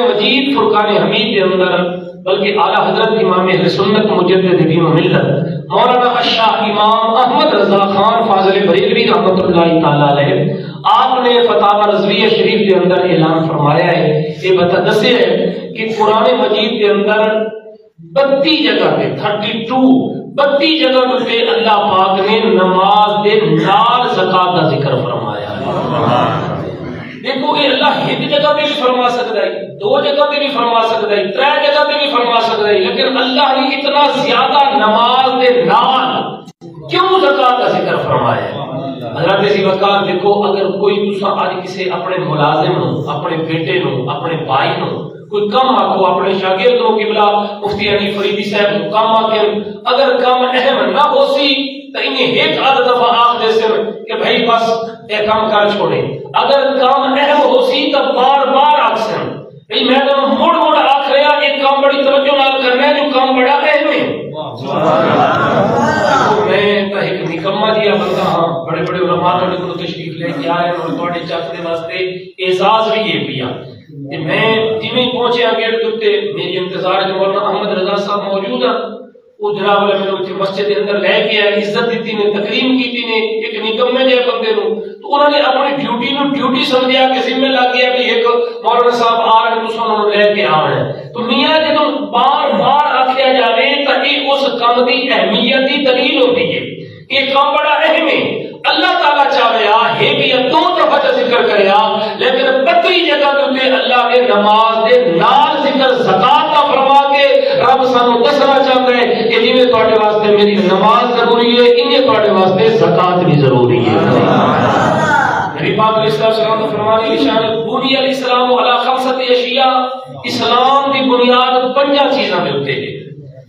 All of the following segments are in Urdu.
مجید فرقان حمید کے اندر بلکہ اعلیٰ حضرت امام اہل سنت مجدد دین و ملت مولانا الشاہ امام احمد رضا خان فاضل بریلوی رحمۃ اللہ تعالی علیہ آپ نے فتاوی رضویہ شریف کے اندر اعلان فرمایا ہے، یہ بتا دسے ہے کہ قرآن مجید کے اندر 32 جگہ پہ 32 جگہ پہ اللہ پاک نے نماز دے نال زکات کا ذکر فرمایا ہے۔ دیکھو کہ اللہ ایک جگہ پہ بھی فرما سکتا ہے، 2 جگہ پہ بھی فرما سکتا ہے، 3 جگہ پہ بھی فرما سکتا ہے، لیکن اللہ نے اتنا زیادہ نماز دے نال کیوں زکات کا ذکر فرمایا ہے؟ حضرت اسی وقت دیکھو اگر کوئی تسا اج کسی اپنے ملازم نو، اپنے بیٹے نو، اپنے بھائی نو کوئی کم آکو، اپنے شاگرد نو قبلہ مفتی علی فریدی صاحب کو کم آکے اگر کم اہم نہ ہو سی تو انہیں ایک آدھ دفعہ آخ دے سر کہ بھائی بس یہ کام کر چھوڑے، اگر کام اہم ہو سی تو بار بار آخ سن بھئی میں تو موڑ آخ رہا ایک کام بڑی توجہ نال کرنا ہے جو کام بڑا اہم ہے۔ میں تو ایک نکمہ جیا بندہ ہاں، بڑے بڑے علماء نے کو تشریف لے کے آئے اور تھوڑے چک دے واسطے اعزاز بھی یہ پیا کہ میں جویں پہنچیا گیٹ تے میری انتظار ہے مولانا احمد رضا صاحب موجود ہیں، وہ جناب نے میرے مسجد کے اندر لے کے آئے، عزت دیتی نے، تکریم کیتی نے ایک نکمے جے بندے نو، تو انہوں نے اپنی ڈیوٹی نو ڈیوٹی سمجھیا کہ ذمہ لگ گیا کہ ایک مولانا صاحب آ رہے ہیں تو انہوں نے لے کے آ رہے ہیں، تو میاں جدوں بار بار آکھیا جاوے تو یہ اس کام دی اہمیت دی دلیل ہوتی ہے، یہ کام بڑا اہم ہے۔ اللہ تعالیٰ چاہے ہے کہ یہ 2 دفعہ ذکر کریا، لیکن 32 جگہ تے اللہ نے نماز دے نال ذکر زکات کا فرما کے رب سانو دسنا چاہتا ہے کہ جویں تواڈے واسطے میری نماز ضروری ہے، انہیں تواڈے واسطے زکات بھی ضروری ہے۔ نبی پاک علیہ السلام نے فرمایا شان بنی الاسلام علی 5 اشیاء، اسلام دی بنیاد 5 چیزاں دے اوتے ہے۔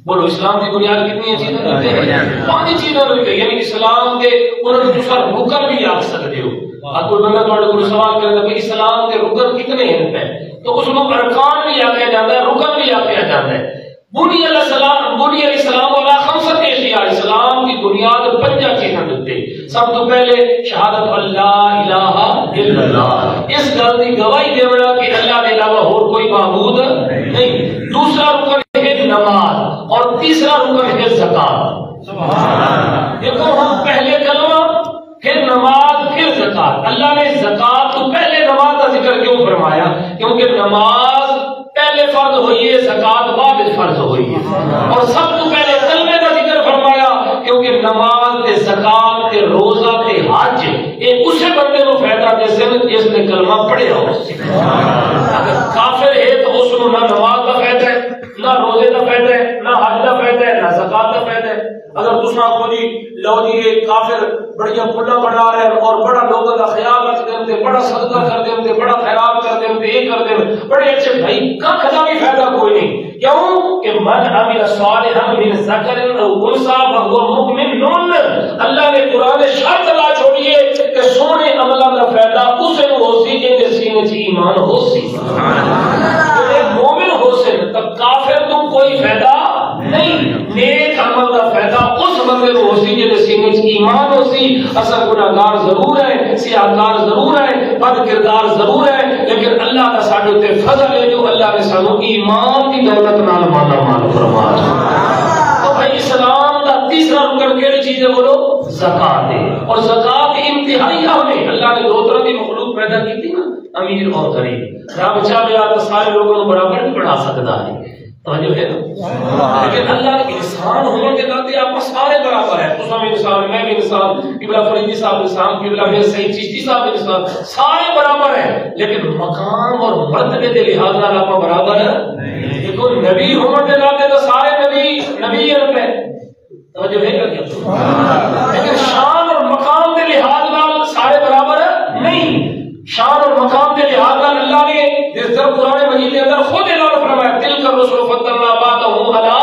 بولو اسلام کی بنیاد کتنی چیزیں ہوتی ہیں؟ 5 چیزیں ہوتی ہیں، یعنی اسلام کے انہوں نے دوسرا رکن بھی آکھ سکتے ہو۔ اب کوئی بندہ تھوڑے کو سوال کرے کہ اسلام کے رکن کتنے ہیں تو اس کو ارکان بھی آکھا جاتا ہے، رکن بھی آکھا جاتا ہے۔ بنی الاسلام علی 5 اشیاء، اسلام کی بنیاد 5 چیزیں ہوتی ہیں۔ سب تو پہلے شہادت اللہ الہ الا اللہ، اس گل کی گواہی دینا کہ اللہ کے علاوہ اور کوئی معبود نہیں۔ دوسرا رکن ہے نماز اور تیسرا رکن ہے زکات۔ دیکھو ہم پہلے کلمہ پھر نماز پھر زکات، اللہ نے زکات تو پہلے نماز کا ذکر کیوں فرمایا؟ کیونکہ نماز پہلے فرض ہوئی ہے، زکات بعد فرض ہوئی ہے، اور سب تو پہلے کلمے کا ذکر فرمایا کیونکہ نماز تے زکات تے روزہ تے حج یہ اسے بندے کو فائدہ دے سن جس نے کلمہ پڑھیا ہو۔ اگر کافر ہے تو اس کو نہ نماز کا فائدہ ہے، نہ روزے کا فائدہ ہے، نہ حج کا فائدہ ہے، نہ زکات کا فائدہ ہے۔ اگر دوسرا کو جی لو جی یہ کافر بڑیا پلا بنا رہے ہیں اور بڑا لوگوں کا خیال رکھتے ہیں، بڑا صدقہ کرتے ہیں، بڑا خیرات کرتے ہیں، یہ کرتے ہیں بڑے اچھے، بھائی کھا بھی فائدہ کوئی نہیں۔ کیوں کہ من عمل صالحا من ذکر او انثى وهو مؤمن، اللہ نے قرآن شرط لا چھوڑی ہے کہ سونے عملوں کا فائدہ اسے ہو سی جن کے سینے سے ایمان ہو سی، مومن ہو سی، تب کافر تو کوئی فائدہ نہیں۔ نیک عمل کا فائدہ اس بندے کو ہو سی جن کے سینے سے ایمان ہو سی۔ اصل گناہگار ضرور ہے، سیاہکار ضرور ہے، بد کردار ضرور ہے، لیکن اللہ کا ساڈے تے فضل ہے جو اللہ نے سانو ایمان کی دولت نال مالا مال فرمایا۔ تو بھائی اسلام کا تیسرا رکن کیڑی چیز ہے؟ بولو زکات ہے، اور زکات انتہائی اہم ہے۔ اللہ نے 2 طرح کی مخلوق پیدا کی تھی نا، امیر اور غریب۔ رب چاہے تو سارے لوگوں کو برابر بھی بڑھا سکتا ہے، توجہ ہے نا، لیکن اللہ کے انسان ہونے کے ناطے آپ سارے برابر ہیں۔ تو بھی انسان، میں بھی انسان، قبلہ فریدی صاحب انسان، قبلہ میر سعید چشتی صاحب انسان، سارے برابر ہیں، لیکن مقام اور مرتبے کے لحاظ نال آپ برابر ہیں۔ دیکھو نبی ہونے کے ناطے تو سارے نبی ہیں، توجہ ہے کیا؟ لیکن شان اور مقام کے لحاظ نال سارے برابر نہیں۔ شان اور مقام کے لحاظ نال اللہ نے اس طرح قرآن مجید کے اندر خود اعلان فرمایا تلک الرسل فضلنا بعضهم علی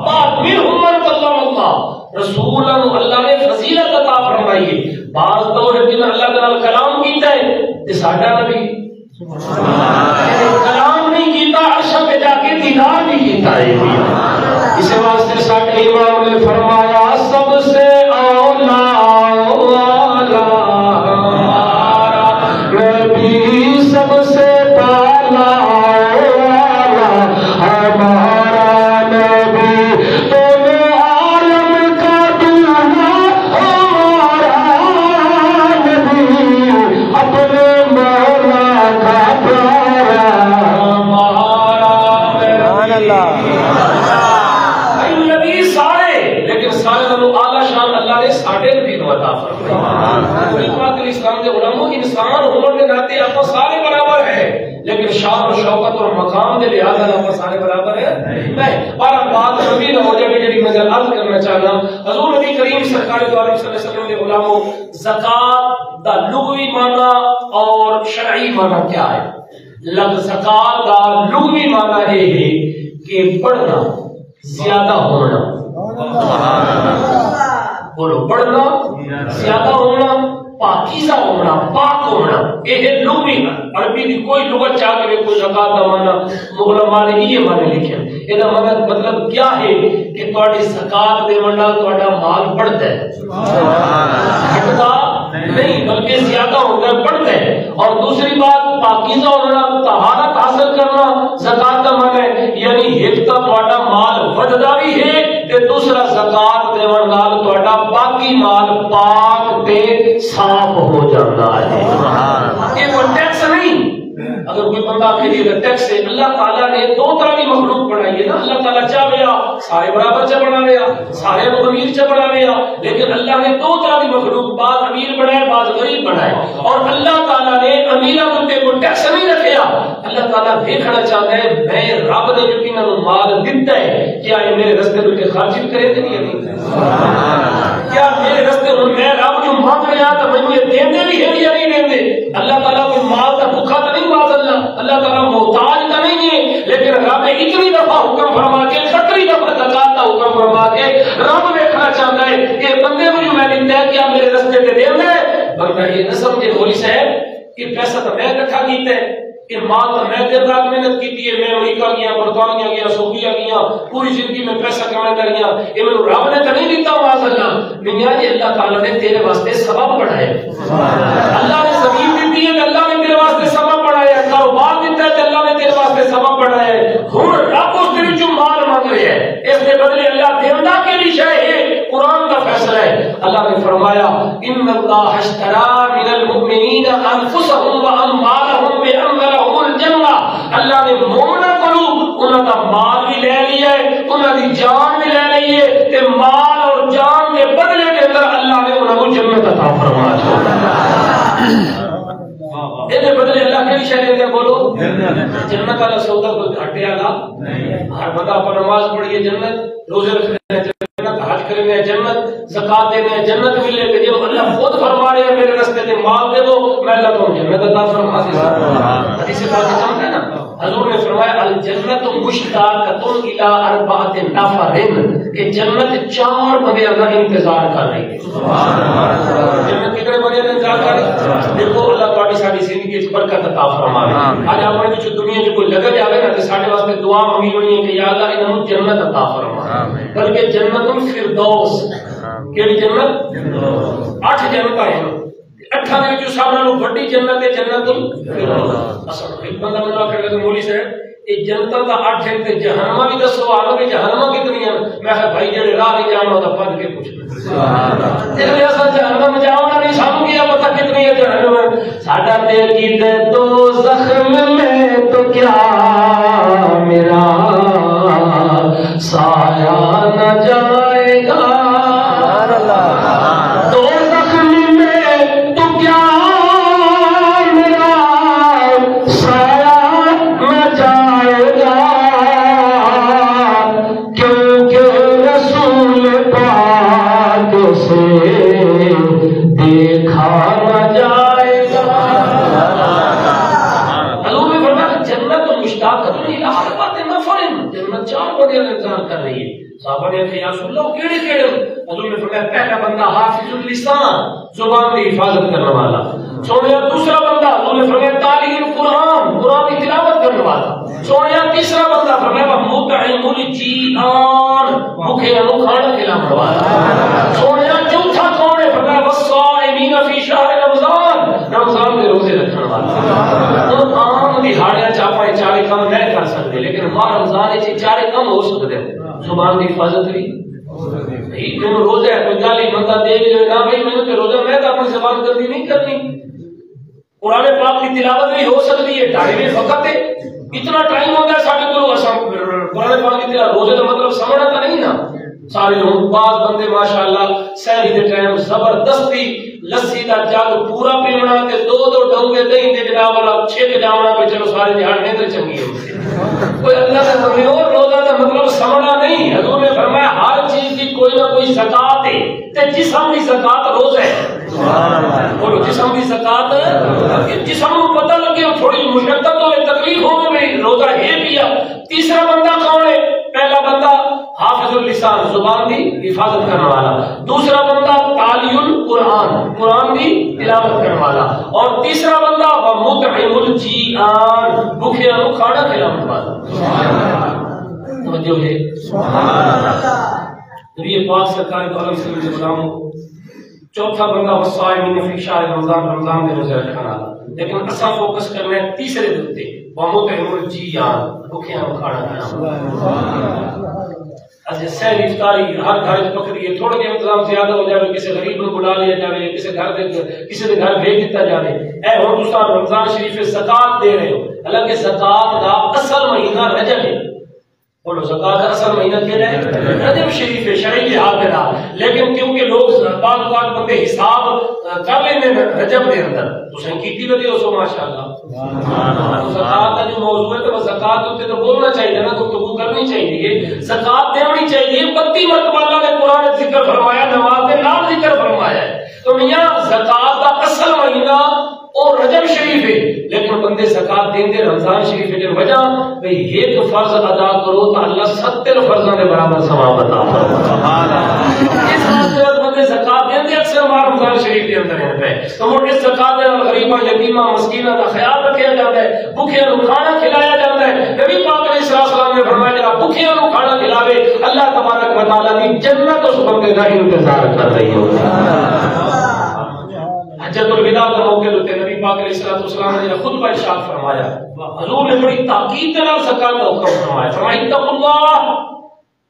بعض منهم من کلم اللہ، رسولاں اللہ نے فضیلت عطا فرمائی ہے، بعض تو جن اللہ کے نال کلام کیتا ہے تے ساڈا نبی کلام نہیں کیتا، عرش پہ جا کے دیدار نہیں کیتا ہے۔ اس واسطے ساڈے امام نے فرمایا سب سے اولا سب سے پہلا شان و شوکت اور مقام دے لحاظ پر سارے برابر ہے نہیں. پر بات نبی نہ ہو جائے جڑی میں عرض کرنا چاہنا حضور نبی کریم سرکار دو عالم صلی اللہ علیہ وسلم نے علماء زکات دا لغوی معنی اور شرعی معنی کیا ہے؟ زکات دا لغوی معنی یہ ہے کہ بڑھنا، زیادہ ہونا. بولو، بڑھنا، زیادہ ہونا، پاکیزہ ہونا، پاک ہونا. یہ لغوی عربی کی کوئی لغت چاہ کے کوئی زکات کا معنی علماء نے یہ معنی لکھے. یہ مطلب کیا ہے کہ تھوڑی زکات دیون نال تہاڈا مال بڑھتا ہے، گھٹدا نہیں بلکہ زیادہ ہوتا ہے، بڑھتا ہے. اور دوسری بات پاکیزہ ہونا، طہارت حاصل کرنا زکات کا معنی ہے. یعنی ایک تو تہاڈا مال بڑھدا بھی ہے تے دوسرا زکات دیون نال تہاڈا باقی مال پاک تے صاف ہو جاتا ہے. یہ کوئی ٹیکس نہیں. اگر کوئی بندہ کے لیے ٹیکس ہے، اللہ تعالیٰ نے دو طرح کی مخلوق بنائی ہے نا. اللہ تعالیٰ چاہیا سارے برابر چ بناویا، سارے کو امیر چ بناویا، لیکن اللہ نے دو طرح کی مخلوق، بعض امیر بنائے بعض غریب بنائے. اور اللہ تعالیٰ نے امیراں تے کوئی ٹیکس نہیں رکھیا. اللہ تعالیٰ دیکھنا چاہتا ہے میں رب نے جو انہاں نوں مال دتا ہے کیا یہ میرے راستے تے خرچ کرے تے نہیں؟ کیا میرے راستے میں رب جو مانگ رہا تو مجھے دیندے بھی ہے یا نہیں دیندے؟ اللہ تعالیٰ کوئی مال کا بھوکا تو نہیں مانگ اللہ تعالیٰ محتاج کا نہیں ہے، لیکن رب نے اتنی دفعہ حکم فرما کے 70 دفعہ زکات کا حکم فرما کے رب دیکھنا چاہتا ہے کہ بندے کو جو میں دیتا ہے کیا میرے راستے تے دے دے. بندہ یہ نہ سمجھے مولوی صاحب کہ پیسہ تو میں اکٹھا کیتا ہے، کہ مال تو میں دن رات محنت کی ہے، میں امریکہ گیا، برطانیہ گیا، سعودیہ گیا، پوری زندگی میں پیسہ کماتا رہیا، یہ میں رب نے تو نہیں دیتا. معاذ اللہ میاں جی اللہ تعالیٰ نے تیرے واسطے سبب بڑھائے. اللہ نے زمین دیتی ہے تو اللہ نے تیرے واسطے سبب بڑھائے، کاروبار دیتا ہے تو اللہ نے تیرے واسطے سبب بڑھائے. ہن رب اس دے وچوں مال مانگ رہا ہے، اس کے بدلے اللہ دیندا کے لیے شے ہے. قرآن کا فیصلہ ہے. اللہ نے فرمایا ان اللہ اشترى من المؤمنین انفسهم واموالهم بان لهم الجنہ. اللہ نے مومنوں کو انہاں دا مال بھی لے لیا ہے، انہاں دی جان بھی لے لی ہے، تے مال اور جان کے بدلے کے اندر اللہ نے انہاں کو جنت عطا فرما دی. یہ بدلے اللہ کے شے دے بولو جنت والا سودا کوئی گھاٹے والا نہیں. ہر بندہ پر نماز پڑھیے جنت، روزے رکھنے جنت، حج کرنے جنت، زکات دینے جنت ملے گی. جب اللہ خود فرما رہے ہیں میرے راستے میں مال دے دو میں اللہ کو جنت عطا فرما دوں. حدیث پاک میں سمجھا نا حضور نے فرمایا الجنت مشتاقۃ الی اربعۃ نفر، کہ جنت 4 بندے کا انتظار کر رہی ہے. سبحان اللہ. جنت کتنے بندے کا انتظار کر رہی ہے؟ دیکھو اللہ تہاڈی ساری زندگی وچ برکت عطا فرماوے. اج اپنے وچ دنیا وچ کوئی لگا جاوے نا تے ساڈے واسطے دعا منگی ہونی ہے کہ یا اللہ انہاں نوں جنت عطا فرما. بلکہ جنت الفردوس، کیڑی جنت؟ 8 جنتاں ہیں. 8 دے وچوں سب نالوں بڑی جنت ہے جنت الفردوس. اصل ایک بندہ منا کر کے مولوی صاحب یہ جنتا دا 8 ہے تے جہنم بھی دسو آلو کہ جہنم کتنی ہیں؟ میں کہ بھائی جڑے راہ نہیں جانا تا پڑھ کے پوچھنا. سبحان اللہ. تے ایسا جہنم جاؤنا نہیں سانو کیا پتہ کتنی ہے جہنم. ساڈا تے کیتے تو زخم میں تو کیا میرا سایہ نہ جائے گا. تو زخم میں تو کیا میرا سایہ نہ جائے گا، کیونکہ رسول پاک سے دیکھا نہ جائے گا. حضور نے فرمایا جنت مشتاقۃ الی اربعۃ نفر، جنت 4 بندے کا انتظار کر رہی ہے. صحابہ نے کہا یا رسول اللہ کیڑے کیڑے؟ حضور نے فرمایا پہلا بندہ حافظ اللسان، زبان کی حفاظت کرنے والا. سونے دوسرا بندہ حضور نے فرمایا تالی القرآن، قرآن کی تلاوت کرنے والا. سونے تیسرا بندہ فرمایا مطعم الجیعان، بھوکے کو کھانا کھلانے والا. سونے چوتھا کون ہے؟ فرمایا والصائمین فی شہر رمضان، رمضان کے روزے رکھنے والا. ان عام دہاڑیاں چاپائیں 4 کام نہیں کر سکتے، لیکن ماہ رمضان سے 4 کام ہو سکتے ہیں. زبان کی حفاظت بھی تم روزہ ہے کوئی گالی بندہ دے بھی نہ بھائی میں تو روزہ میں تو اپنی زبان گندی نہیں کرنی. قرآن پاک کی تلاوت بھی ہو سکتی ہے، ٹائم بھی وقت ہے. اتنا ٹائم ہوتا ہے ساڈے کو قرآن پاک کی تلاوت. روزے کا مطلب سمجھنا تو نہیں نا. سارے لوگ بعض بندے ماشاءاللہ سحری دے ٹائم زبردستی لسی دا جگ پورا پیونا تے دو دو ڈونگے دہی دے جناب والا چھک جاونا پہ چلو سارے دیہاڑ میں تو چنگی ہے کوئی اللہ کا بندے اور روزہ کا مطلب سمجھنا نہیں حضور نے فرمایا ہر چیز کی کوئی نہ کوئی زکات ہے تے جسم کی زکات روزہ ہے بولو جسم کی زکات جسم کو پتہ لگے تھوڑی مشقت ہو تکلیف ہو گئی روزہ ہے پیا تیسرا بندہ کون ہے پہلا بندہ حافظ اللسان زبان دی حفاظت کرنے والا دوسرا بندہ تالی القرآن قرآن دی تلاوت کرنے والا اور تیسرا بندہ ومطعم الجیعان بھوکیاں کو کھانا کھلانے والا توجہ ہے نبی پاک سرکار دو علیہ وسلم کے غلاموں چوتھا بندہ وصائمین فی شہر رمضان رمضان میں روزہ رکھنے والا لیکن اصل فوکس کرنا ہے تیسرے دن تے ومطعم الجیعان بھوکیاں کو کھانا کھلانے والا اج سحر افطاری ہر گھر پکڑی ہے تھوڑا کے انتظام زیادہ ہو جائے کسی غریب کو بلا لیا جائے کسی کے گھر بھیج دیتا جائے اے ہن تساں رمضان شریف زکات دے رہے ہو حالانکہ زکات دا اصل مہینہ رجب ہے بولو زکات کا اصل مہینہ کیا ہے رجب شریف ہے شرعی لحاظ سے لیکن کیونکہ لوگ بعض اوقات بندے حساب کر لیندے رجب دے اندر تساں کیتی ودی ہو سو ماشاءاللہ زکات کا جو موضوع ہے تو زکات تے تو بولنا چاہیے نا گفتگو کرنی چاہیے زکات دینی چاہیے 32 مرتبہ اللہ نے قرآن میں ذکر فرمایا نماز کے نام ذکر فرمایا ہے تو میاں زکات کا اصل مہینہ اور رجب شریف ہے لیکن بندے زکات دیں گے رمضان شریف کی وجہ بھئی ایک فرض ادا کرو تو اللہ 70 فرضوں کے برابر ثواب عطا فرمائے اس واسطے بندے زکات دیں گے اکثر ہمارا رمضان شریف کے اندر رہتا ہے تو وہ اس زکات میں غریباں یتیماں مسکیناں کا خیال رکھا جاتا ہے بھوکیاں کو کھانا کھلایا جاتا ہے نبی پاک علیہ السلام نے فرمایا جب بھوکیاں کو کھانا کھلاوے اللہ تبارک و تعالی کی جنت اس بندے کا انتظار کر رہی ہوگی حجۃ الوداع کا موقع ہوتے نبی پاک علیہ السلام نے خطبہ ارشاد فرمایا حضور نے بڑی تاکید کے ساتھ زکات کا حکم فرمایا فرمایا اتقوا اللہ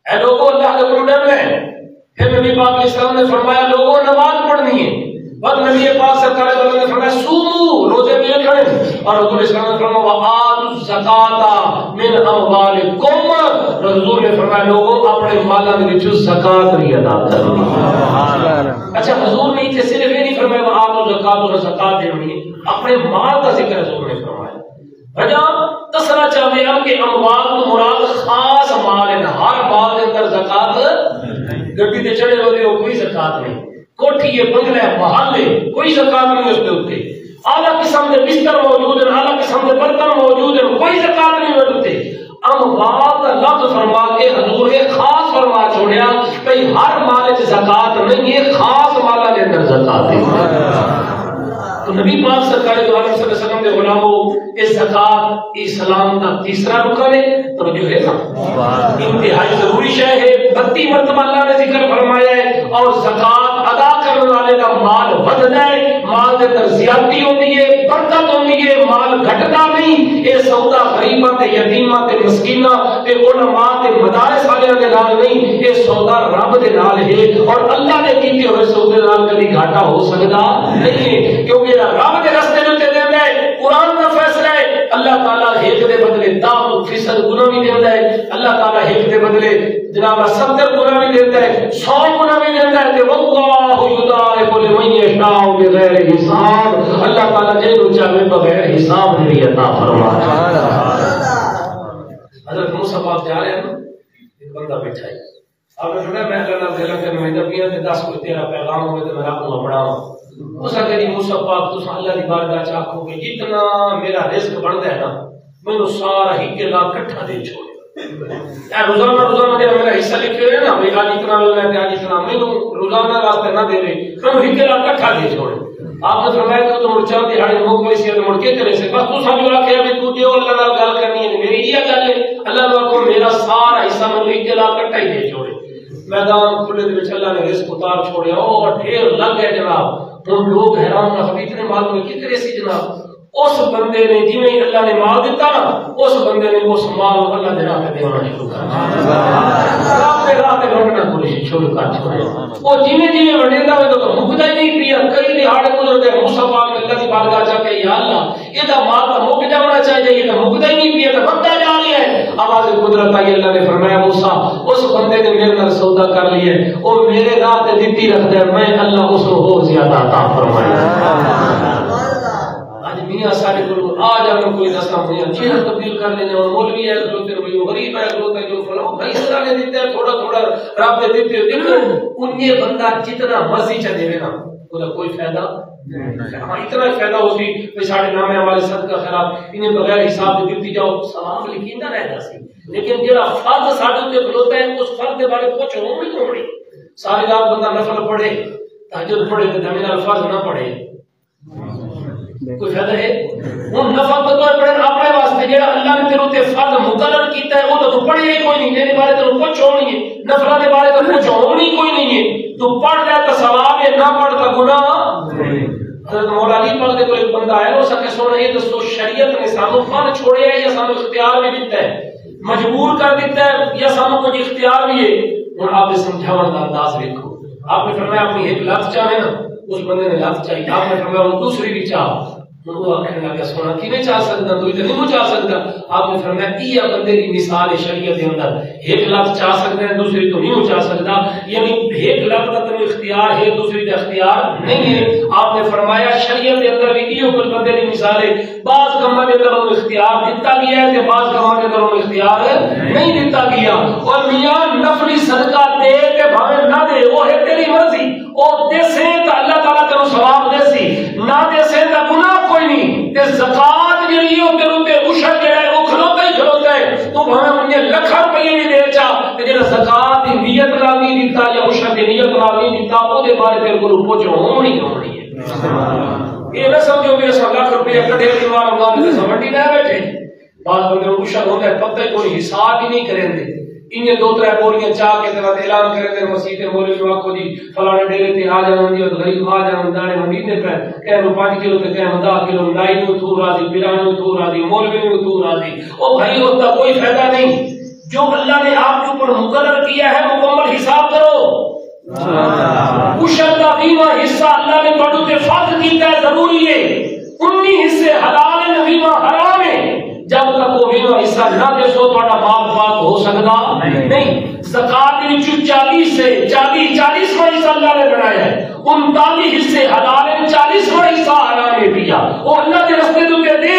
اے لوگوں اللہ کے ڈر میں پھر نبی پاک علیہ السلام نے فرمایا لوگوں نماز پڑھنی ہے بعد نبی پاک سرکار نے فرمایا صوموا روزے بھی رکھیں اور حضور اسلام نے فرمایا وآتوا الزکاۃ من اموالکم حضور نے فرمایا لوگوں اپنے مالوں کے وچ زکات بھی ادا کرو سبحان اللہ اچھا حضور نے صرف یہ نہیں فرمایا وآتوا الزکاۃ اور زکات دینی ہے اپنے مال کا ذکر حضور نے فرمایا وجہ تسنا چاہتے ہیں کہ اموال تو مراد خاص مال ہے ہر مال کے اندر زکات گڈی تے چڑھے ہوئے ہو کوئی زکات نہیں کوٹھی ہے بنگلہ ہے محل ہے کوئی زکات نہیں اس کے اوپر اعلیٰ قسم کے بستر موجود ہیں اعلیٰ قسم کے برتن موجود ہیں کوئی زکات نہیں ہوتے اموال کا لفظ فرما کے حضور نے خاص فرما چھوڑیا بھئی ہر مال وچ زکات نہیں ہے خاص مالاں دے اندر زکات ہے تو نبی پاک سرکار دو عالم صلی اللہ علیہ وسلم کے غلاموں اس زکات اسلام کا تیسرا رکن ہے توجہ ہے نا انتہائی ضروری شے ہے 32 مرتبہ اللہ نے ذکر فرمایا ہے اور زکات ادا کرنے والے کا مال بڑھتا ہے مال کے اندر زیادتی ہوتی ہے برکت ہوتی ہے مال گھٹتا نہیں یہ سودا غریباں تے یتیماں تے مسکیناں تے علماء تے مدارس والے دے نال نہیں یہ سودا رب دے نال ہے اور اللہ نے کیتے ہوئے سودے نال کبھی گھاٹا ہو سکتا نہیں ہے کیونکہ رب کے راستے میں تے دیندا ہے قرآن کا فیصلہ ہے اللہ تعالی ایک دے بدلے 10% گنا بھی دیندا ہے اللہ تعالی ایک دے بدلے جناب 70 گنا بھی دیتا ہے 100 گنا بھی دیتا ہے تے واللہ یضاعف لمن یشاء بغیر حساب اللہ تعالی جے چاہے بغیر حساب بھی عطا فرماتا ہے حضرت موسی پاک جا رہے ہیں ایک بندہ بیٹھا ہے آپ نے سنا میں اللہ تعالی کے نمائندہ کیا تے 10 کو تیرا پیغام ہوئے تے میں رب کو پڑھاواں موسیٰ کہی موسیٰ پاک تُس اللہ دی بارگاہ چاکھو کہ جتنا میرا رزق بڑھتا ہے نا میں نے سارا ہی کے لا کٹھا دے چھوڑے روزانہ دے میرا حصہ لکھے رہے نا بھئی آج اتنا ملنا ہے آج اتنا میں نے روزانہ واسطے نہ دے رہے میں نے ہی کے لا کٹھا دے چھوڑے آپ نے فرمایا کہ تو مرچا دیہاڑی موقع میں سے مڑ کے کرے سے بس تو سمجھو آکھیا بھی تو جو اللہ نال گل کرنی ہے میری یہ گل ہے اللہ نے کو میرا سارا حصہ میں نے ہی کے لا کٹھا ہی دے چھوڑے میدان کھلے دے وچ اللہ نے رزق اتار چھوڑیا اور ڈھیر لگ گئے جناب تو لوگ حیران نہ ہوئے اتنے مال میں کتنے سی جناب اس بندے نے جویں ہی اللہ نے مال دیتا نا اس بندے نے اس مال اللہ دے راہ پہ دینا شروع کر دیا راہ پہ لوٹنا کوشش شروع کر چھوڑیا وہ جویں وڈیندا ہوئے تو مکدا ہی نہیں پیا کئی دہاڑے گزر گئے موسیٰ پاک نے اللہ کی بارگاہ جا کے یا اللہ یہ مال تو مک جانا چاہیے یہ تو مکدا ہی نہیں پیا تو بڑھتا جا رہا ہے آواز قدرت آئی، اللہ نے فرمایا موسیٰ اس بندے نے میرے نال سودا کر لیا ہے، وہ میرے راہ تے دتی رکھدا ہے، میں اللہ اس کو اور زیادہ عطا فرمایا۔ آج میاں سارے کو آ جانا کوئی رسم نہیں، چہرہ تبدیل کر لینے، اور مولوی ہے جو تیرے بھائی غریب ہے جو تے جو فلاں بھائی اللہ نے دیتا ہے، تھوڑا تھوڑا رب نے دیتے ہو دیکھو ان یہ بندہ جتنا مرضی چ دے نا وہ کوئی فائدہ ہاں اتنا فائدہ ہوتی کہ سارے نامے ہمارے صدقہ خیرات انہیں بغیر حساب دے دیتی جاؤ ثواب لکھیندا رہدا سی، لیکن جڑا فرض ساڈے تے کھلوتا ہے اس فرض کے بارے کچھ ہو نہیں ہوڑی، ساری رات بندہ نفل پڑھے تہجد پڑھے تے دمے نال فرض نہ پڑھے کوئی فائدہ ہے؟ ہن نفل تو پڑھے اپنے واسطے جڑا اللہ نے تیرے تے فرض مقرر کیتا ہے وہ تو پڑھے ہی کوئی نہیں، میرے بارے تو کچھ ہو نہیں ہے، نفل کے بارے تو کچھ ہو نہیں کوئی نہیں ہے، تو پڑھ لے تو ثواب ہے، نہ پڑھ تو گناہ۔ حضرت مولا علی پاک دے کوئی ایک بندہ آیا، اس نے سونا یہ دسو شریعت نے سانو فن چھوڑیا ہے یا سانو اختیار بھی دیتا ہے، مجبور کر دیتا ہے یا سانو کوئی اختیار بھی ہے؟ ہن آپ نے سمجھاون دا انداز دیکھو، آپ نے فرمایا اپنی ایک لفظ چاہے نا، اس بندے نے لفظ چاہیے، آپ نے فرمایا وہ دوسری بھی چاہ، وہ کہنے لگا سونا کی نہیں چاہ سکتا، تو ادھر نہیں چاہ سکتا، آپ نے فرمایا یہ بندے کی مثال ہے شریعت کے اندر، ایک لفظ چاہ سکتے ہیں دوسری تو نہیں چاہ سکتا، یعنی ایک لفظ کا تمہیں اختیار ہے دوسری کا اختیار نہیں ہے۔ آپ نے فرمایا شریعت کے اندر بھی یہ کوئی بندے کی مثال ہے، بعض کاموں کے اندر انہوں اختیار دیتا گیا ہے کہ بعض کاموں کے اندر انہوں اختیار نہیں دیتا گیا، اور میاں نفلی صدقہ دے کہ بھاوے نہ دے وہ ہے تیری مرضی، اور دے سے تو اللہ تعالیٰ تینوں ثواب دے سی، نہ دے سے تو گناہ کوئی نہیں، تے زکات جڑی ہے تیرے تے عشر جڑا ہے وہ کھلوتا ہی کھلوتا ہے، تو بھاوے انہیں لکھ روپے بھی دے چا تے جڑا زکات دی نیت نال نہیں دیتا یا عشر دی نیت نال نہیں دیتا او دے بارے تیرے کول پوچھ ہونی ہے۔ یہ نہ سمجھو کہ 1 لاکھ روپے کٹے دیوار اللہ نے سمٹی نہ بیٹھے، بعض بندے کو عشر ہوتا ہے پتہ کوئی حساب ہی نہیں کریں دے، انہیں 2-3 بوریاں چاہ کے تیرا اعلان کریں دے مسجد مولوی جو آکھو جی فلانے ڈیرے تے آ جاؤں گے، غریب آ جاؤں دانے مدینے پہ کہہ 5 کلو تے کہہ 10 کلو، نائی نو تو راضی، پیران نو تو راضی، مولوی نو تو راضی، او بھائی اس کا کوئی فائدہ نہیں، جو اللہ نے آپ کے اوپر مقرر کیا ہے مکمل حساب کرو، عشر کا 20واں حصہ اللہ نے تواڈے تے فرض کیتا ہے ضروری ہے، 19 حصے حلال ہیں 20واں حرام ہے، جب تک وہ 20واں حصہ نہ دے سو تہاڈا مال پاک ہو سکتا نہیں۔ زکات کے وچ 40واں حصہ اللہ نے بنایا ہے، 39 حصے حلال ہیں، 40واں حصہ حرام ہے پیا، وہ اللہ کے راستے تے دے،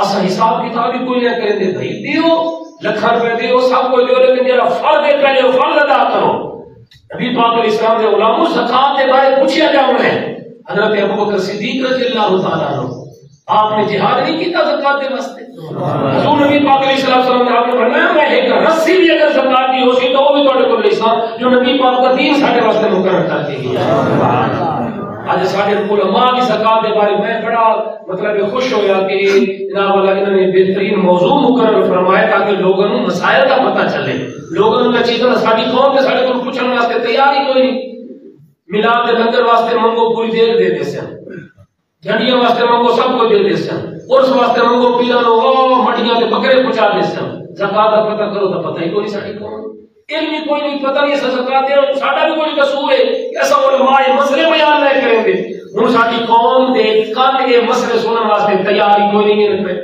اسا حساب کتاب ہی کوئی نہ کرے دے بھائی دیو لکھاں روپے دیو سب کو دیو، لیکن جڑا فرض ہے پہلے وہ فرض ادا کرو۔ نبی پاک علیہ السلام نے علماء زکات کے بارے پوچھا جاؤں ہے، حضرت ابوبکر صدیق رضی اللہ تعالیٰ عنہ آپ نے جہاد نہیں کیتا زکات کے واسطے، حضور نبی پاک علیہ السلام نے آپ نے فرمایا میں ایک رسی بھی اگر زکات دی ہوسی تو وہ بھی تواڈے کول لے جو نبی پاک کا دین ساڈے واسطے مقرر کر کے گیا۔ آج ساڈے علماء کی زکات کے بارے میں بڑا مطلب خوش ہویا کہ جناب اللہ انہوں نے بہترین موضوع مقرر فرمایا تاکہ لوگوں کو مسائل کا پتہ چلے، لوگوں نے چیزیں ساری قوم کے سارے کو پوچھنے واسطے تیار ہی کوئی نہیں، میلاد کے لنگر واسطے منگو پوری دیر دے دے سن، جھنڈیاں واسطے منگو سب کو دے دے سن، عرس واسطے منگو پیران او مٹیاں کے بکرے پہنچا دے سن، زکات کا پتہ کرو تو پتہ ہی کوئی نہیں ساری قوم، علم ہی کوئی نہیں، پتہ نہیں زکات دے ساڈا بھی کوئی قصور ہے، ایسا علماء مسئلے بیان نہیں کریں گے، ہن ساری قوم دے کل یہ مسئلے سننے واسطے تیار ہی کوئی نہیں ہے،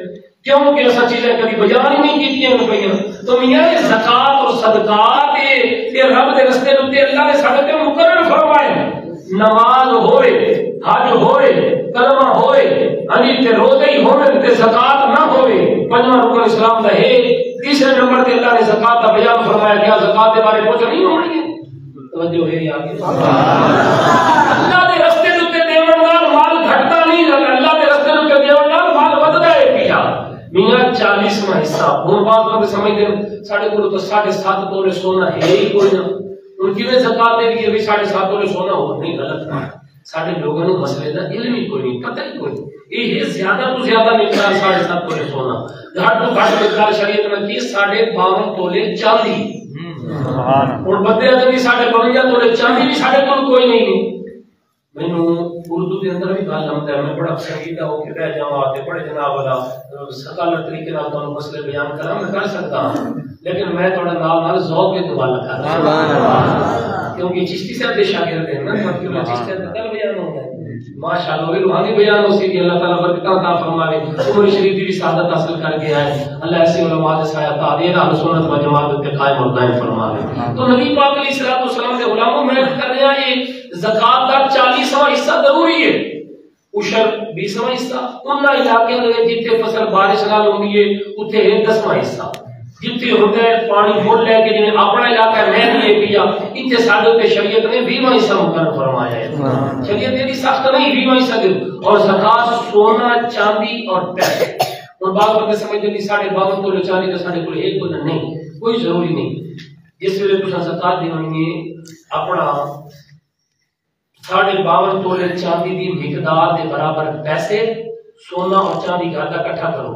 کیونکہ ایسا چیزیں کبھی بیان ہی نہیں کی ہیں، تو میاں یہ زکات اور صدقات یہ رب کے رستے تے اللہ نے ساڈے تے مقرر فرمائے، نماز ہوئے، حج ہوئے، کلمہ ہوئے، تے روزے ہی ہوئے تے زکات نہ ہوئے، 5واں رکن اسلام دا ہے، تیسرے نمبر تے اللہ نے زکات کا بیان فرمایا، کیا زکات کے بارے پوچھ نہیں ہونی ہے؟ توجہ ہے یار، اللہ دے رستے تے دیون نال مال گھٹتا نہیں، اللہ دے رستے تے دیون نال مال وددا ہے پیا۔ میاں 40واں حصہ ہن بات بندے سمجھدے ساڈے کول تو 7.5 تولے سونا ہے ہی کوئی نہ، ہن کیویں زکات دے دیے بھی 7.5 تولے سونا ہو نہیں، غلط ہے، ساڈے لوگوں کو مسئلے دا علم ہی کوئی نہیں، پتہ ہی کوئی نہیں، یہ زیادہ تو زیادہ مقدار 7.5 تولے سونا، گھٹ تو گھٹ مقدار شریعت میں کی 52.5 تولے چاندی، اور بندے آدمی 52 تولے چاندی بھی ساڈے کول کوئی نہیں۔ مینوں اردو کے اندر بھی گل آتا ہے، میں بڑا پسندیدہ ہو کے بہ جاواں تے بڑے جناب والا سکالر طریقے نال تانوں مسئلے بیان کراں، میں کر سکتا ہوں، لیکن میں تھوڑا نال ذوق کے دوال کردا ہوں، کیونکہ چشتی صاحب دے شاگرد ہیں نا، مطلب چشتی صاحب کا بیان ہوتا ہے، ماشاءاللہ وہ روحانی بیان ہو سی اللہ تعالیٰ برکتاں عطا فرماوے عمر شریف کی بھی سعادت حاصل کر کے آئے اللہ ایسے علماء دے سایہ تعدیل اہل سنت و جماعت کے قائم اور دائم فرماوے تو نبی پاک علیہ الصلوۃ والسلام کے غلاموں میں کر رہے ہیں یہ زکات کا 40واں حصہ ضروری ہے عشر 20واں حصہ ان علاقے میں جتنے فصل بارش نال ہوندی ہے اوتھے 10واں حصہ جتنے ہوتا ہے پانی مول لے کے جنہیں اپنا علاقہ میں لیے پیا اتنے سالوں کے شریعت نے 20واں حصہ مقرر فرمایا ہے شریعت یہ سخت نہیں 20واں حصہ دے اور زکات سونا چاندی اور پیسے اور بعض بندے سمجھتے ہیں 52 تولے چاندی کا ساڈے کول ایک بندہ نہیں کوئی ضروری نہیں جس ویلے تساں زکات دینی ہے اپنا 52 تولے چاندی دی مقدار دے برابر پیسے سونا اور چاندی گھر کا اکٹھا کرو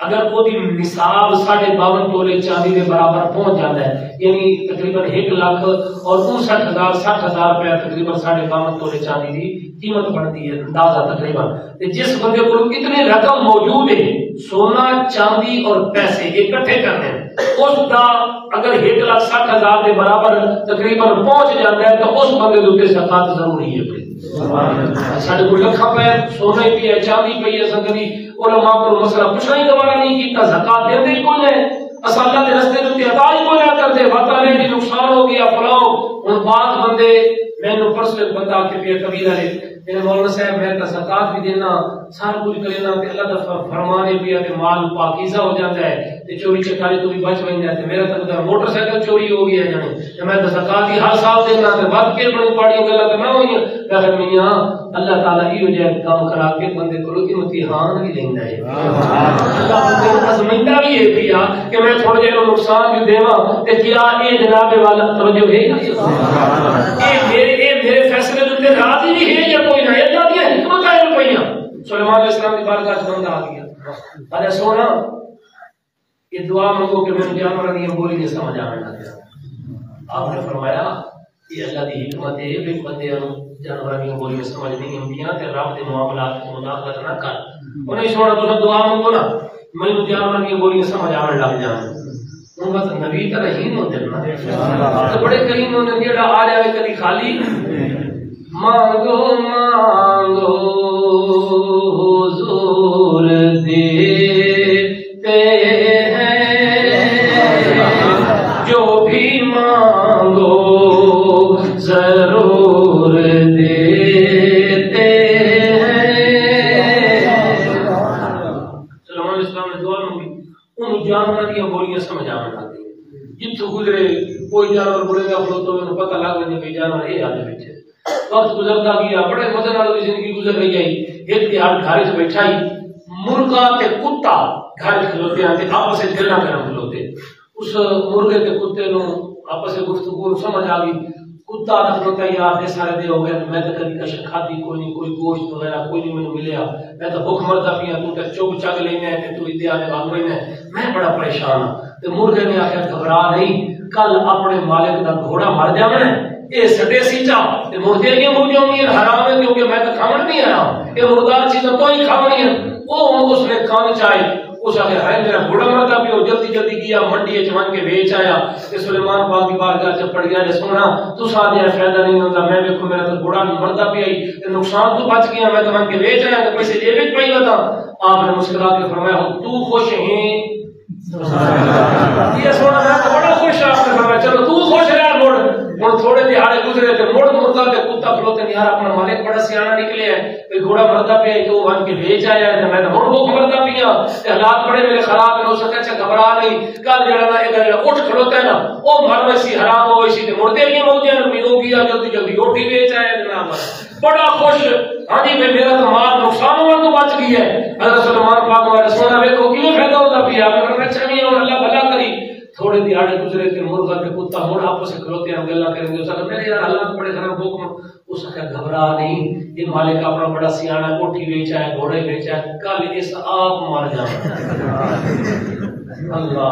اگر وہ دی نصاب 52 تولے چاندی کے برابر پہنچ جاتا ہے یعنی تقریباً 1 لاکھ اور 60,000 روپے تقریباً 52 تولے چاندی کی قیمت بڑھتی ہے اندازہ تقریباً جس بندے کو اتنی رقم موجود ہے سونا چاندی اور پیسے اکٹھے کرنے ہیں اس کا اگر 1,60,000 کے برابر تقریباً پہنچ جاتا ہے تو اس بندے کے اوپر زکات ضروری ہے ساڈے کو لکھاں پہ سونا ہی پیا چاندی پئی ہے سنگری علماء کو مسئلہ پوچھنا ہی گوارا نہیں کیتا زکات دے دے کون ہے اس اللہ دے رستے دے عطا ہی کون کر دے وطن نے نقصان ہو گیا فلاؤ ان بعد بندے میں نے پرسنل بندہ کے پیا کبیرہ نے میرے مولانا صاحب میں کا زکات بھی دینا سارا کچھ کرنا تے اللہ دا فرمانے پیا تے مال پاکیزہ ہو جاتا ہے تے چوری چکاری تو بھی بچ وین جاتے میرا تو موٹر سائیکل چوری ہو گیا جانے تے میں تو زکات ہی ہر سال دینا تے بد کے بڑی پاڑی گلاں تے نہ ہوئی کہ میاں اللہ تعالی ہی ہو جائے کام کرا کے بندے کو امتحان بھی لیندا ہے اللہ کو ازمائندا بھی ہے پیا کہ میں تھوڑے جے نقصان بھی دیواں تے کیا اے جناب والا توجہ ہے اے میرے فیصلے تے راضی نہیں ہے یا کوئی نہ اللہ دی حکمت ہے پئیاں سلیمان علیہ السلام دی بارگاہ وچ بندہ آ گیا ارے سونا یہ دعا منگو کہ میں جانوراں دی بولی نہیں سمجھ آوے لگا آپ نے فرمایا یہ اللہ دی حکمت ہے کہ بندے نوں جانوراں دی بولی سمجھ نہیں ہوندیاں تے رب دے معاملات وچ مداخلت نہ کر انہیں سونا تساں دعا منگو نا میں جانوراں دی بولی سمجھ آوے لگ جان ان بس نبی تے رحیم ہوندے نا تے بڑے کریم ہوندے جڑا آ جاوے کدی خالی مانگو مانگو حضور دیتے ہیں جو بھی مانگو ضرور دیتے ہیں سلام علیہ السلام نے دعا مانگی ان جانوراں دی بولیاں سمجھ آون لگ گئی جتھوں گزرے کوئی جانور بولے گا تو انہوں پتہ لگ جائے کہ جانور یہ حال وچ وقت گزرتا گیا بڑے مزے نال زندگی گزر رہی ہے ایک دیہات گھر وچ بیٹھا ہی مرغا تے کتا گھر وچ کھلوتے ہیں آپس وچ گلاں کرن کھلوتے اس مرغے تے کتے نوں آپس وچ گفتگو سمجھ آ گئی کتا کھلوتا یار دے سارے دے ہو گئے میں تے کبھی کچھ کھادی کوئی نہیں کوئی گوشت وغیرہ کوئی نہیں مینوں ملیا میں تے بھوک مردا پیا تو تے چوک چگ لینا ہے تے تو ادے آنے واگ لینا میں بڑا پریشان ہوں تے مرغے نے آخر گھبرا نہیں کل اپنے مالک دا گھوڑا مر جاوے اے سٹے سیچا تے مردے کی مردے ہونی حرام ہے کیونکہ میں تو کھاون نہیں حرام اے مردار چیزیں تو ہی کھاونی ہے وہ اس نے کھان چاہے اس آگے ہے میرا گھوڑا مردا بھی جلدی جلدی کیا منڈی وچ من کے بیچ آیا تے سلیمان پاک دی بارگاہ چ پڑ گیا تے سونا تو سادے فائدہ نہیں ہوندا میں ویکھو میرا تو گھوڑا مردا پیا تے نقصان تو بچ گیا میں تو من کے بیچ آیا تے پیسے جیب وچ پئی ہوتا آپ نے مسکرا کے فرمایا تو خوش ہیں یہ سونا میں تو بڑا خوش ہوں آپ نے فرمایا چلو تو خوش رہ موڑ ہن تھوڑے دیہاڑے گزرے تے موڑ مردا تے کتا کھلوتے یار اپنا مالک بڑا سیاںا نکلے ہے کوئی گھوڑا مردا پیا تو ون کے بیچ آیا تے میں ہن وہ مردا پیا تے حالات بڑے میرے خراب ہیں ہو سکتا ہے گھبرا نہیں کل جڑا نا اے اٹھ کھلوتا ہے نا او مر سی حرام ہوئی سی تے مردے کی موجے نے ہو گیا جلدی جلدی روٹی بیچ آیا جناب بڑا خوش ہاں جی میرا تو مال نقصان ہونے تو بچ گیا ہے حضرت سلمان پاک والا سونا ویکھو کیوں فائدہ ہوتا پیا میں چاہیے اور اللہ بھلا کری تھوڑے دیہاڑے گزرے تے مرغا تے کتا مڑ آپس میں کھلوتے ہیں گلا کریں گے اس کا میرے یار اللہ بڑے خراب حکم اس کا گھبرا نہیں یہ مالک اپنا بڑا سیاںا کوٹھی بیچا ہے گھوڑے بیچا ہے کل اس آپ مر جانا اللہ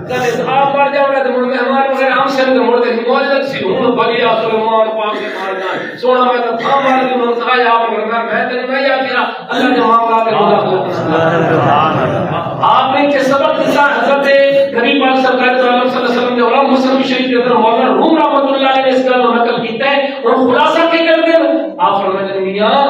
کل اس آپ مر جانا تے مڑ مہمان وغیرہ ہم سے مڑ دے موجود سی ہوں بلیا سلیمان پاک کے مار جان سونا میں تو تھا مار کے منتہا آپ میں تے نہیں یا کیا اللہ کے معاملات میں سبحان اللہ آپ نے کہ سبق دیا حضرت نبی پاک سرکار صلی اللہ علیہ وسلم نے علماء مسلم شریف کے اندر مولانا روم رحمۃ اللہ علیہ نے اس کا نقل کیتا ہے اور خلاصہ کیا کرتے ہیں آپ فرماتے ہیں میاں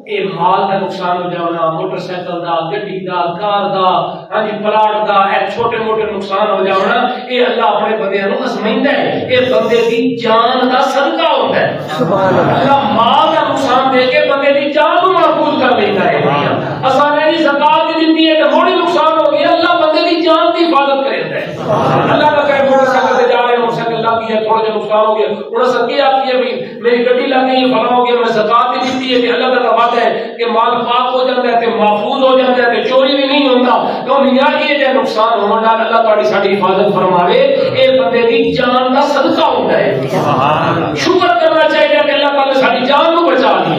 اے مال دا نقصان ہو جانا، موٹر سائیکل دا، گڈی دا، کار دا، ہاں جی پلاٹ دا، اے چھوٹے موٹے نقصان ہو جانا، اے اللہ اپنے بندے نو ازمائندا ہے، اے بندے دی جان دا صدقہ ہوندا ہے۔ سبحان اللہ۔ اللہ مال دا نقصان دے کے بندے دی جان نو محفوظ کر لیندا ہے۔ اساں نے زکات دتی ہے تے موڑی نقصان ہو گیا، اللہ بندے دی جان دی حفاظت کریندا ہے۔ اللہ کا کہ موٹر سائیکل تے جا رہے ہیں، موٹر سائیکل لگ گئی ہے، تھوڑا جا نقصان ہو گیا، انہاں سکی آتی ہے میری گڈی لگ گئی ہے، فلاں ہو گیا، میں زکات بھی دیتی ہے کہ اللہ کا وعدہ ہے کہ مال پاک ہو جاتا ہے تے محفوظ ہو جاتا ہے تے چوری بھی نہیں ہوتا۔ تو میاں یہ جو نقصان ہونے نال اللہ تہاڈی ساڈی حفاظت فرماوے، اے بندے دی جان دا صدقہ ہوندا ہے۔ شکر کرنا چاہیے کہ اللہ تعالی ساڈی جان کو بچا لی۔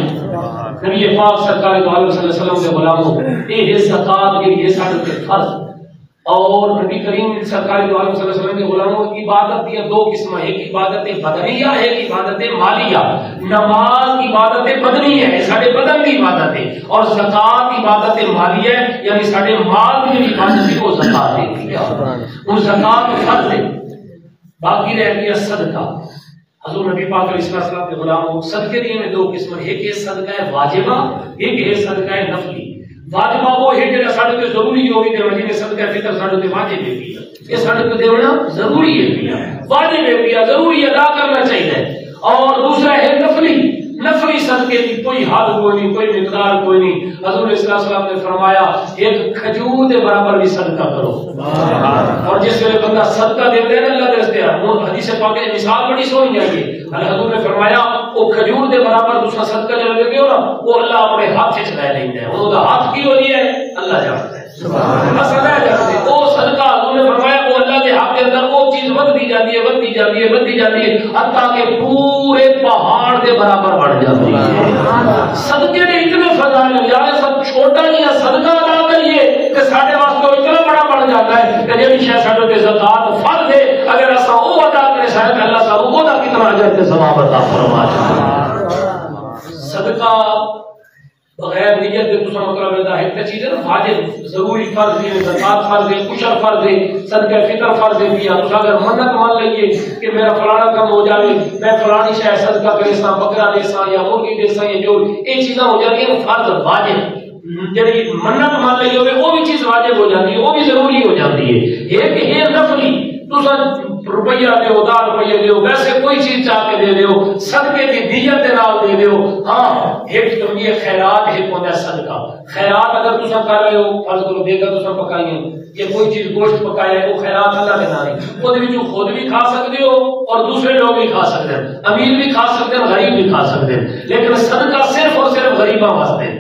نبی پاک سرکار دو عالم صلی اللہ علیہ وسلم کے غلاموں، یہ زکات کے لیے ساڈے تے فرض، اور نبی کریم سرکار دو عالم صلی اللہ علیہ وسلم کے غلاموں کی عبادت کی دو قسم، ایک عبادت بدنیہ ہے، ایک عبادت مالیہ۔ نماز عبادت بدنی ہے، ساڈے بدن کی عبادت ہے، اور زکات عبادت مالیہ ہے، یعنی ساڈے مال کی جو عبادت ہے وہ زکات ہے۔ وہ زکات فرض ہے، باقی رہ گیا صدقہ۔ حضور نبی پاک علیہ السلام کے غلاموں، صدقے دی میں دو قسم، ایک ہے صدقہ واجبہ، ایک ہے صدقہ نفلی۔ واجبہ وہ ہے جڑا ساڈے تے ضروری ہوئی تے جویں صدقہ فطر ساڈے تے واجب ہے، یہ ساڈے تے دینا ضروری ہے، واجب ہے، ضروری ادا کرنا چاہیے۔ اور دوسرا ہے نفلی، نفلی صدقے کی کوئی حد کوئی نہیں، کوئی مقدار کوئی نہیں۔ حضور علیہ السلام نے فرمایا ایک کھجور کے برابر بھی صدقہ کرو، اور جس ویلے بندہ صدقہ دیتا ہے نا اللہ دے راستے، وہ حدیث پاک میں مثال بڑی سونی ہے کہ حضور نے فرمایا وہ کھجور کے برابر دوسرا صدقہ جو دیتے ہو نا، وہ اللہ اپنے ہاتھ سے لے لینا ہے، وہ ہاتھ کی ہو رہی ہے اللہ جانتا ہے، وہ صدقہ حضور نے فرمایا وہ اللہ کے ہاتھ کے اندر وہ چیز بڑھتی جاتی ہے، بڑھتی جاتی ہے، بڑھتی جاتی ہے، حتیٰ کہ پورے پہاڑ کے برابر بڑھ جاتی ہے۔ صدقے نے اتنے فضائل ہیں، یار سب چھوٹا ہی ہے، صدقہ ادا کریے کہ ساڈے واسطے اتنا بڑا بن جاتا ہے کہ جی شاید ساڈے تے زکات فرض ہے، اگر اساں وہ ادا کرے شاید اللہ سانو وہ دا کتنا اجر تے ثواب عطا فرما دے۔ صدقہ بغیر نیت کے تساں مطلب ہے ایک چیز ہے نا، واجب ضروری فرض ہے، زکات فرض ہے، عشر فرض ہے، صدقہ فطر فرض ہے، یا تساں اگر منت مان لئیے کہ میرا فلانا کام ہو جائے، میں فلانی شے صدقہ کرے سا، بکرا دے سا یا مرغی دے سا، یا جو یہ چیزاں ہو جاتی ہیں فرض واجب، جڑی منت مان لئی ہوے وہ بھی چیز واجب ہو جاتی ہے، وہ بھی ضروری ہو جاتی ہے۔ ایک ہے نفلی، تساں روپیہ دیو، 10 روپیہ دیو، ویسے کوئی چیز چاہ کے دے دیو، صدقے کی نیت کے نال دے دیو۔ ہاں ایک تو یہ خیرات ہے، ہوتا ہے صدقہ۔ خیرات اگر تساں کر رہے ہو، فرض کرو دے کر تساں پکائیے، یہ کوئی چیز گوشت پکایا ہے، وہ خیرات اللہ کے نام ہے، وہ وچوں خود بھی کھا سکتے ہو اور دوسرے لوگ بھی کھا سکتے ہیں، امیر بھی کھا سکتے ہیں، غریب بھی کھا سکتے ہیں، لیکن صدقہ صرف اور صرف غریباں واسطے ہے،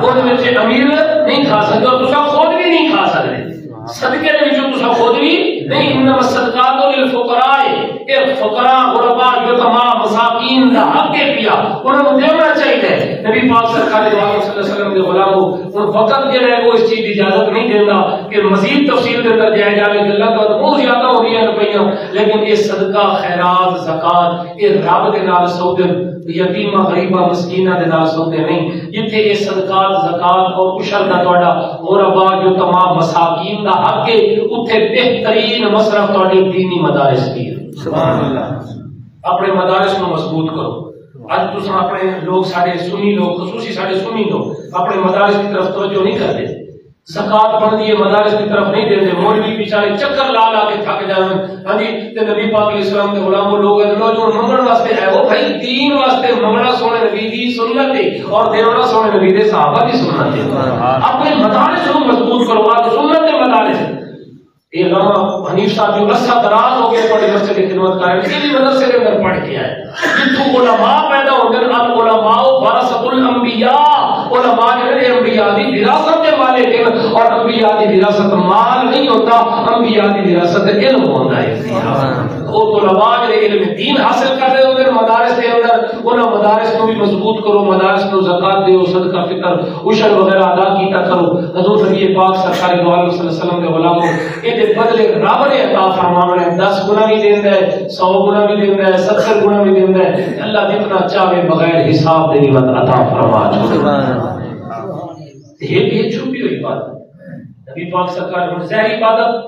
وہ امیر نہیں کھا سکتے اور تساں خود بھی نہیں کھا سکتے۔ صدقے دے وچوں تساں خود بھی نہیں، انما الصدقات للفقراء، اے فقراء غرباء یتیما مساکین دا حق ہے پیا، انہاں نوں دینا چاہیے۔ نبی پاک سرکار دو عالم صلی اللہ علیہ وسلم کے غلاموں، ان فقط جو ہے وہ اس چیز کی اجازت نہیں دینا کہ مزید تفصیل کے اندر جائے جاوے کہ اللہ کا بہت زیادہ ہو رہی ہے روپیہ، لیکن یہ صدقہ خیرات زکات یہ رب دے نال سودے، یتیماں غریباں مسکیناں دے نال سودے نہیں، جتھے یہ صدقات زکات اور عشر دا تہاڈا غرباء جو تمام مساکین دا حق ہے، اوتھے بہترین مصرف تہاڈے دینی مدارس کی ہے۔ سبحان اللہ۔ اپنے مدارس کو مضبوط کرو۔ اج تساں اپنے لوگ سارے سنی لوگ، خصوصی سارے سنی لوگ اپنے مدارس کی طرف توجہ نہیں کرتے، زکات بندی ہے مدارس کی طرف نہیں دیتے، مولوی بیچارے چکر لا لا کے تھک جاویں۔ ہاں جی، تے نبی پاک علیہ السلام دے غلاموں لوگ جو منگن واسطے ہے، وہ بھائی دین واسطے منگنا سونے نبی دی سنت ہے اور دینا سونے نبی دے صحابہ دی سنت ہے۔ اپنے مدارس کو مضبوط کرو، آج سنت دے مدارس یہ علامہ حنیف صاحب جو عرصہ دراز ہو گئے بڑے مسجد کی خدمت کر رہے ہیں، اسی مدرسے کے اندر پڑھ کے آئے، جتوں علماء پیدا ہو گئے، العلماء ورثۃ الانبیاء، علماء جو ہے انبیاء دی وراثت کے مالک ہیں، اور انبیاء دی وراثت مال نہیں ہوتا، انبیاء دی وراثت علم ہوتا ہے۔ وہ علماء جو علم دین حاصل کر رہے ہوتے ہیں مدارس کے اندر، انہاں مدارس کو بھی مضبوط کرو، مدارس کو زکات دیو، صدقہ فطر عشر وغیرہ ادا کیتا کرو۔ حضور نبی پاک سرکار دو عالم صلی اللہ علیہ وسلم کے غلاموں، یہ بدلے رب نے عطا فرمانا ہے، 10 گنا بھی دیندا ہے، 100 گنا بھی دیندا ہے، 70 گنا بھی دیندا ہے، اللہ جتنا چاہے بغیر حساب دے نعمت عطا فرما چھوڑے۔ یہ چھپی ہوئی بات ہے، نبی پاک سرکار نے ظاہری عبادت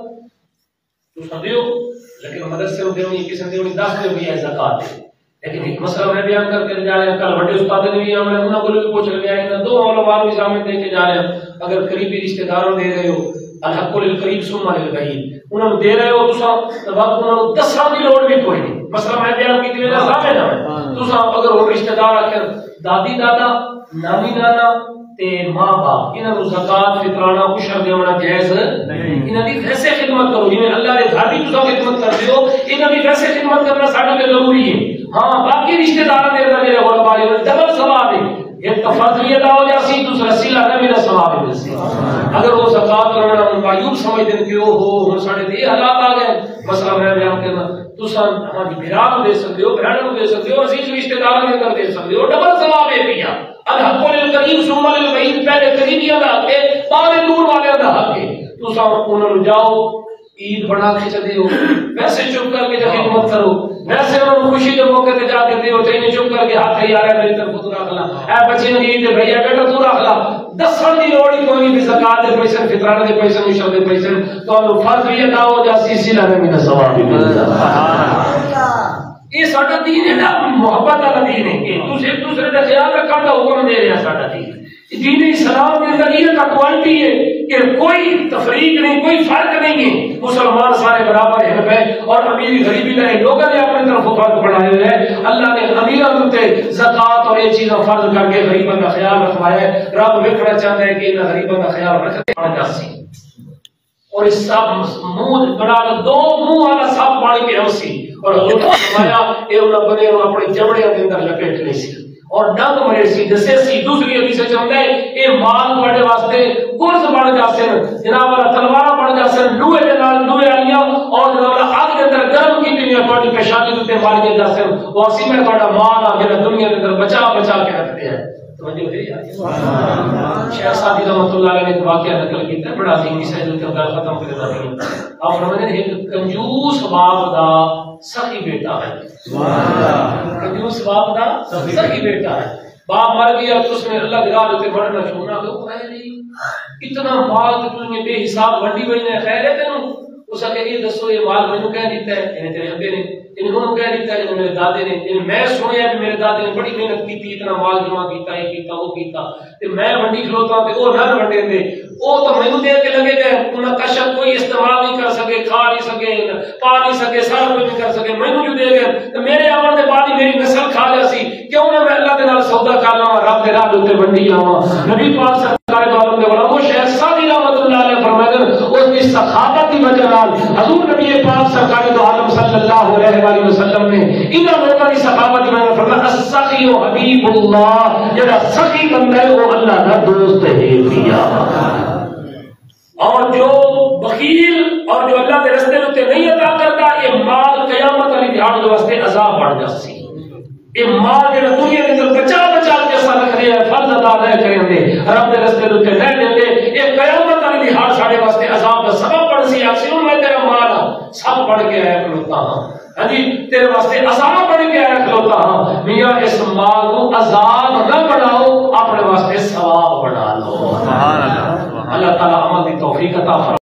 تو سمجھو، لیکن مدرسے میں دیونی کسی نے دیونی 10 دیو بھی ہے زکات ہے، لیکن ایک مسئلہ میں بیان کر کے جا رہے ہیں. کل بڑے استاد نے بھی ہمیں انہوں کو بھی پوچھ رہے ہیں, دو علماء بھی سامنے دے کے جا رہے ہیں. اگر قریبی رشتہ داروں دے رہے ہو الحق للقریب ثم للبعید, انہوں نے دے رہے ہو تساں وقت انہوں نے دساں دی لوڑ بھی کوئی نہیں. مسئلہ میں بیان کی تھی سامنے نہ تساں اگر وہ رشتہ دار آخر دادی دادا نانی نانا تے ماں باپ انہاں نوں زکات فطرانہ عشر دینا جائز نہیں. انہاں دی ویسے خدمت کرو جویں اللہ دے گھر دی تساں خدمت کردے ہو, انہاں دی ویسے خدمت کرنا ساڈے تے ضروری ہے. ہاں باقی رشتہ داراں دے اندر میرے علماء نے ڈبل ثواب ہے. ایک تفضیلی ادا ہو جاسی, دوسرا سیلا ہے میرا ثواب ہے ملسی. اگر وہ زکات کرنا معیوب سمجھتے ہیں کہ او ہو ہن ساڈے تے حالات آ گئے, مسئلہ میں بیان کرنا تساں ہماری بھرا نوں دے سکتے ہو, بہن نوں دے سکتے ہو, عزیز رشتہ داراں دے اندر دے سکتے ہو, ڈبل ثواب ہے پیا. الحق للقریب ثم للبعید, پہلے قریبیاں دا حق ہے, بعد دور والے دا حق ہے. تساں انہاں نوں جاؤ عید بنا کے چلے ہو, ویسے چپ کر کے خدمت کرو, ویسے انہوں خوشی کے موقع تے جا کے دیو تے چپ کر کے ہاتھ ہی آ رہا میری طرف تو رکھ لا, اے بچے نے عید بھیا بیٹا تو رکھ لا. دسن دی لوڑ ہی کوئی نہیں, زکات دے پیسے فطرانہ دے پیسے عشر دے پیسے تو فرض بھی ادا ہو جاسی, سلا میں میرا ثواب بھی مل جاتا. سبحان اللہ. یہ ساڈا دین ہے نا, محبت والا دین ہے کہ تسی ایک دوسرے کا خیال رکھنے کا حکم دے رہا ساڈا دین. دین اسلام کے اندر یہ کا کوالٹی ہے کہ کوئی تفریق نہیں, کوئی فرق نہیں ہے. مسلمان سارے برابر ہیں پہ, اور امیر غریبی کا لوگوں نے اپنی طرف فرق بنائے ہوئے ہیں. اللہ نے امیروں تے زکات اور یہ چیزیں فرض کر کے غریبوں کا خیال رکھوایا ہے. رب ویکھنا چاہتا ہے کہ ان غریبوں کا خیال رکھتے پڑ جاسی. اور اس سب منہ بنا دو منہ والا سب پانی پہ ہمسی, اور حضور نے فرمایا اے انہاں بنے اپنے چمڑے کے اندر لپیٹ لے سی اور ڈنگ مرے سی جسے سی. دوسری حدیث چاہتا ہے اے مال تواڈے واسطے گرز بن جاسن, جناب والا تلوار بن جاسن, لوہے دے نال لوہے آئیاں اور جناب والا آگ دے اندر گرم کی دنیا تواڈی پیشانی تے مار کے جاسن. واسی میں تواڈا مال آ جڑا دنیا دے اندر بچا بچا کے رکھتے ہیں. شیخ سعدی رحمۃ اللہ علیہ نے ایک واقعہ نقل کیتا ہے, بڑا عظیم سے جو کہ ختم کر دیتا ہے. آپ فرماتے ہیں ایک کنجوس باپ دا سخی بیٹا ہے. سبحان اللہ. کنجوس باپ دا سخی بیٹا ہے. باپ مر گیا تو اس نے اللہ کی راہ تے مرنا چھوڑنا تو ہے نہیں, اتنا مال تو نے بے حساب ونڈی ہوئی نے, خیر ہے تینوں. اس نے یہ دسو یہ مال مینوں کہہ دیتا ہے, یعنی تیرے ابے نے, انہوں کہہ دیتا ہے میرے دادے نے, میں سنیا کہ میرے دادے نے بڑی محنت کی تھی, اتنا مال جمع کیتا ہے, کیتا وہ کیتا, تے میں ونڈی کھلوتا تے وہ نہ ونڈے تے وہ تو مینوں دے کے لگے گئے. انہاں کشف کوئی استعمال نہیں کر سکے, کھا نہیں سکے, پا نہیں سکے, سارا کچھ نہیں کر سکے, مینوں جو دے گئے تے میرے آون دے بعد میری نسل کھا جاسی. کیوں نہ میں اللہ دے نال سودا کر لواں, رب دے راہ تے ونڈی آواں. نبی پاک سرکار دو عالم دے علماء شیخ سعدی رحمۃ اللہ علیہ فرماتے ہیں اس کی سخاوت کی وجہ نال حضور نبی پاک سرکار دو عالم صلی اللہ علیہ وسلم نے انہاں لوگوں کی سخاوت کی وجہ فرمایا السخی حبیب اللہ, جڑا سخی بندہ ہے وہ اللہ کا دوست ہے. پیا اور جو بخیل اور جو اللہ کے رستے تے نہیں عطا کرتا, یہ مال قیامت والی دیہاڑ کے واسطے عذاب بن جاسی. یہ مال جڑا دنیا کے اندر بچا بچا کے ایسا رکھ رہے ہیں, فرض ادا نہیں کریں گے, رب کے رستے تے نہیں دیتے, یہ قیامت والی دیہاڑ ساڈے واسطے عذاب کا سبب بن سی. اکثر میں تیرا مال سب پڑھ کے آیا کھلوتا ہاں, ہاں جی تیرے واسطے عذاب بن کے آیا کھلوتا ہاں. میاں اس مال کو عذاب نہ بناؤ, اپنے واسطے ثواب بنا لو. سبحان اللہ. اللہ تعالی عمل کی توفیق عطا فرمائے.